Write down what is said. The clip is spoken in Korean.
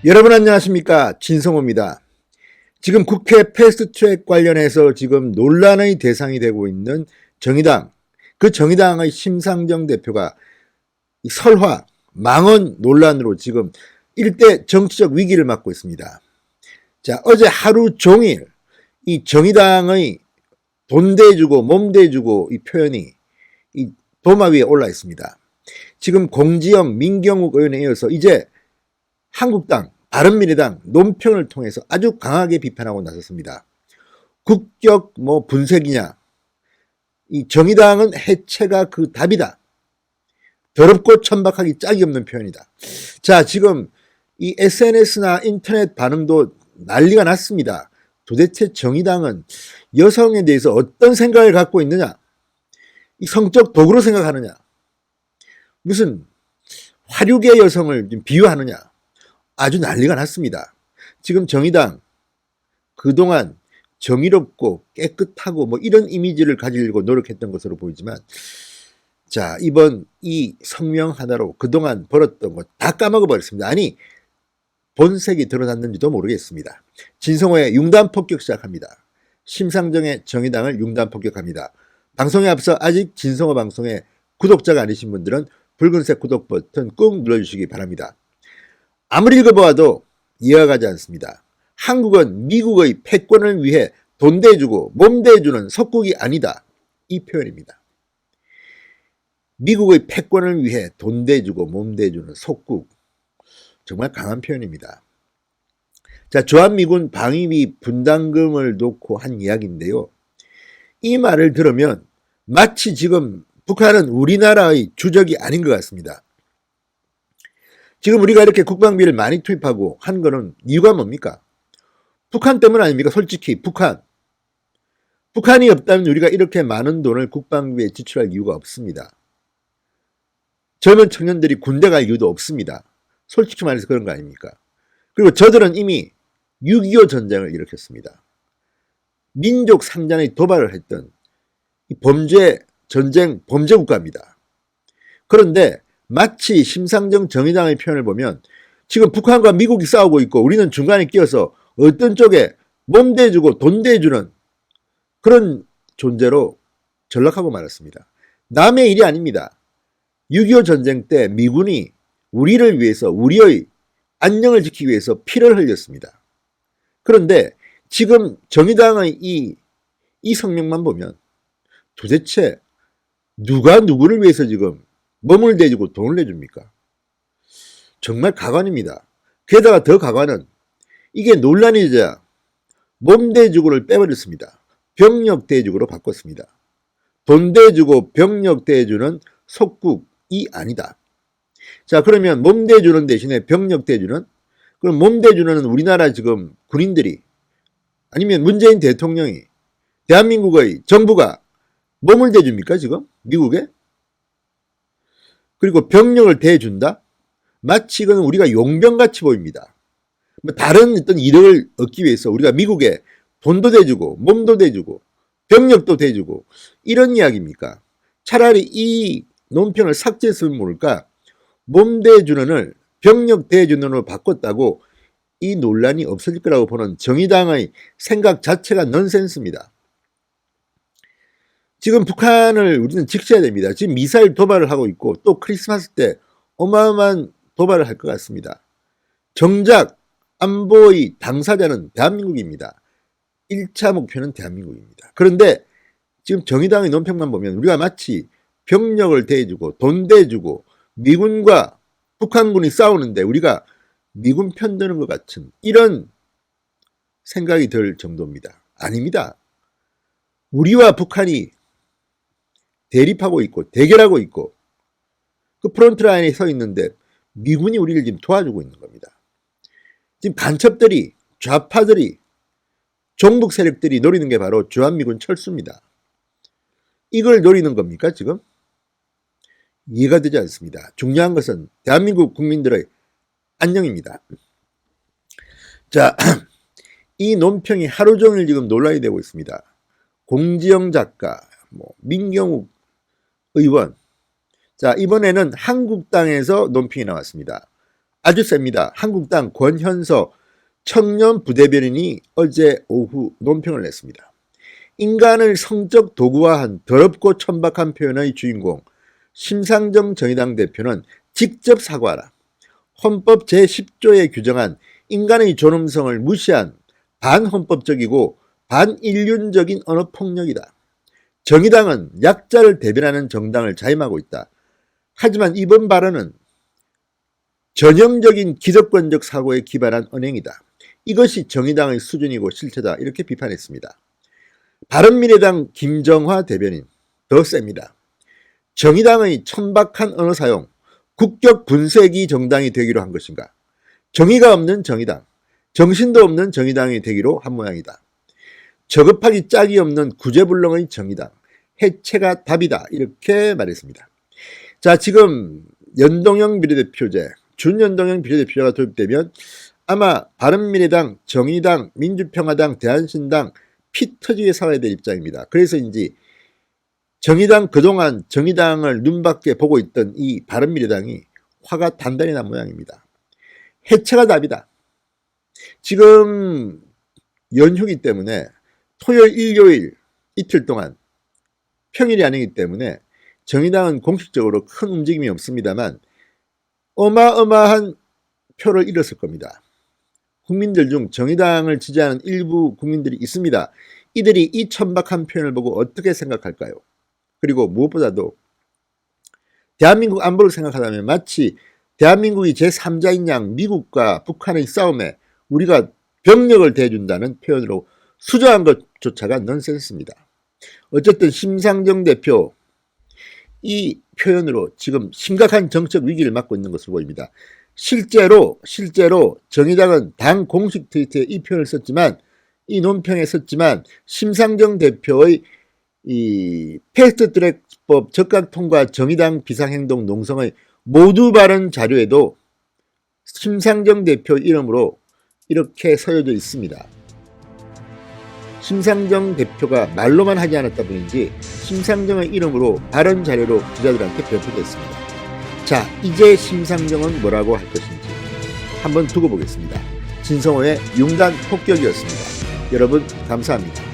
여러분 안녕하십니까, 진성호입니다. 지금 국회 패스트트랙 관련해서 지금 논란의 대상이 되고 있는 정의당, 그 정의당의 심상정 대표가 설화, 망언 논란으로 지금 일대 정치적 위기를 맞고 있습니다. 자, 어제 하루 종일 이 정의당의 돈 대주고 몸 대주고 이 표현이 이 도마 위에 올라 있습니다. 지금 공지영, 민경욱 의원에 이어서 이제 한국당, 바른미래당 논평을 통해서 아주 강하게 비판하고 나섰습니다. 국격 분색이냐, 이 정의당은 해체가 그 답이다. 더럽고 천박하기 짝이 없는 표현이다. 자, 지금 이 SNS나 인터넷 반응도 난리가 났습니다. 도대체 정의당은 여성에 대해서 어떤 생각을 갖고 있느냐, 이 성적 도구로 생각하느냐, 무슨 화류계 여성을 비유하느냐, 아주 난리가 났습니다. 지금 정의당 그동안 정의롭고 깨끗하고 이런 이미지를 가지려고 노력했던 것으로 보이지만, 자, 이번 이 성명 하나로 그동안 벌었던 것 다 까먹어 버렸습니다. 아니, 본색이 드러났는지도 모르겠습니다. 진성호의 융단 폭격 시작합니다. 심상정의 정의당을 융단 폭격합니다. 방송에 앞서 아직 진성호 방송의 구독자가 아니신 분들은 붉은색 구독 버튼 꾹 눌러주시기 바랍니다. 아무리 읽어보아도 이해가 가지 않습니다. 한국은 미국의 패권을 위해 돈 대주고 몸 대주는 속국이 아니다. 이 표현입니다. 미국의 패권을 위해 돈 대주고 몸 대주는 속국. 정말 강한 표현입니다. 자, 주한미군 방위비 분담금을 놓고 한 이야기인데요. 이 말을 들으면 마치 지금 북한은 우리나라의 주적이 아닌 것 같습니다. 지금 우리가 이렇게 국방비를 많이 투입하고 한 거는 이유가 뭡니까? 북한 때문 아닙니까? 솔직히 북한이 없다면 우리가 이렇게 많은 돈을 국방비에 지출할 이유가 없습니다. 젊은 청년들이 군대 갈 이유도 없습니다. 솔직히 말해서 그런 거 아닙니까? 그리고 저들은 이미 6.25 전쟁을 일으켰습니다. 민족 상잔의 도발을 했던 이 전쟁 범죄 국가입니다. 그런데 마치 심상정 정의당의 표현을 보면 지금 북한과 미국이 싸우고 있고 우리는 중간에 끼어서 어떤 쪽에 몸 대주고 돈 대주는 그런 존재로 전락하고 말았습니다. 남의 일이 아닙니다. 6.25 전쟁 때 미군이 우리를 위해서, 우리의 안녕을 지키기 위해서 피를 흘렸습니다. 그런데 지금 정의당의 이 성명만 보면 도대체 누가 누구를 위해서 지금 몸을 대주고 돈을 내줍니까? 정말 가관입니다. 게다가 더 가관은 이게 논란이 되자 몸 대주고를 빼버렸습니다. 병력 대주고로 바꿨습니다. 돈 대주고 병력 대주는 속국이 아니다. 자, 그러면 몸 대주는 대신에 병력 대주는? 그럼 몸 대주는 우리나라 지금 군인들이 아니면 문재인 대통령이 대한민국의 정부가 몸을 대줍니까 지금? 미국에? 그리고 병력을 대준다? 마치 이건 우리가 용병같이 보입니다. 다른 어떤 이득을 얻기 위해서 우리가 미국에 돈도 대주고 몸도 대주고 병력도 대주고 이런 이야기입니까? 차라리 이 논평을 삭제했으면 모를까? 몸 대주는을 병력 대주는으로 바꿨다고 이 논란이 없어질 거라고 보는 정의당의 생각 자체가 넌센스입니다. 지금 북한을 우리는 지켜야 됩니다. 지금 미사일 도발을 하고 있고 또 크리스마스 때 어마어마한 도발을 할 것 같습니다. 정작 안보의 당사자는 대한민국입니다. 1차 목표는 대한민국입니다. 그런데 지금 정의당의 논평만 보면 우리가 마치 병력을 대주고 돈 대주고 미군과 북한군이 싸우는데 우리가 미군 편드는 것 같은 이런 생각이 들 정도입니다. 아닙니다. 우리와 북한이 대립하고 있고 대결하고 있고 그 프론트 라인에 서 있는데 미군이 우리를 지금 도와주고 있는 겁니다. 지금 간첩들이, 좌파들이, 종북 세력들이 노리는 게 바로 주한미군 철수입니다. 이걸 노리는 겁니까 지금? 이해가 되지 않습니다. 중요한 것은 대한민국 국민들의 안녕입니다. 자, 이 논평이 하루 종일 지금 논란이 되고 있습니다. 공지영 작가, 민경욱 의원. 자, 이번에는 한국당에서 논평이 나왔습니다. 아주 셉니다. 한국당 권현서 청년 부대변인이 어제 오후 논평을 냈습니다. 인간을 성적 도구화한 더럽고 천박한 표현의 주인공 심상정 정의당 대표는 직접 사과하라. 헌법 제10조에 규정한 인간의 존엄성을 무시한 반헌법적이고 반인륜적인 언어폭력이다. 정의당은 약자를 대변하는 정당을 자임하고 있다. 하지만 이번 발언은 전형적인 기득권적 사고에 기반한 언행이다. 이것이 정의당의 수준이고 실체다. 이렇게 비판했습니다. 바른미래당 김정화 대변인 더 셉니다. 정의당의 천박한 언어 사용, 국격 분쇄기 정당이 되기로 한 것인가? 정의가 없는 정의당, 정신도 없는 정의당이 되기로 한 모양이다. 저급하기 짝이 없는 구제불능의 정의당, 해체가 답이다. 이렇게 말했습니다. 자, 지금 연동형 비례대표제, 준연동형 비례대표제가 도입되면 아마 바른미래당, 정의당, 민주평화당, 대한신당 피 터지게 살아야 될 입장입니다. 그래서인지 정의당 그동안 정의당을 눈밖에 보고 있던 이 바른미래당이 화가 단단히 난 모양입니다. 해체가 답이다. 지금 연휴이기 때문에 토요일, 일요일 이틀 동안 평일이 아니기 때문에 정의당은 공식적으로 큰 움직임이 없습니다만 어마어마한 표를 잃었을 겁니다. 국민들 중 정의당을 지지하는 일부 국민들이 있습니다. 이들이 이 천박한 표현을 보고 어떻게 생각할까요? 그리고 무엇보다도 대한민국 안보를 생각하다면 마치 대한민국이 제3자인 양 미국과 북한의 싸움에 우리가 병력을 대준다는 표현으로 수정한 것조차가 넌센스입니다. 어쨌든 심상정 대표 이 표현으로 지금 심각한 정책 위기를 맞고 있는 것으로 보입니다. 실제로 정의당은 당 공식 트위터에 이 표현을 썼지만 이 논평에 썼지만 심상정 대표의 이 패스트트랙법 적각 통과 정의당 비상행동 농성의 모두 발언 자료에도 심상정 대표 이름으로 이렇게 서여져 있습니다. 심상정 대표가 말로만 하지 않았다 뿐인지 심상정의 이름으로 발언 자료로 기자들한테 배포됐습니다. 자, 이제 심상정은 뭐라고 할 것인지 한번 두고 보겠습니다. 진성호의 융단 폭격이었습니다. 여러분 감사합니다.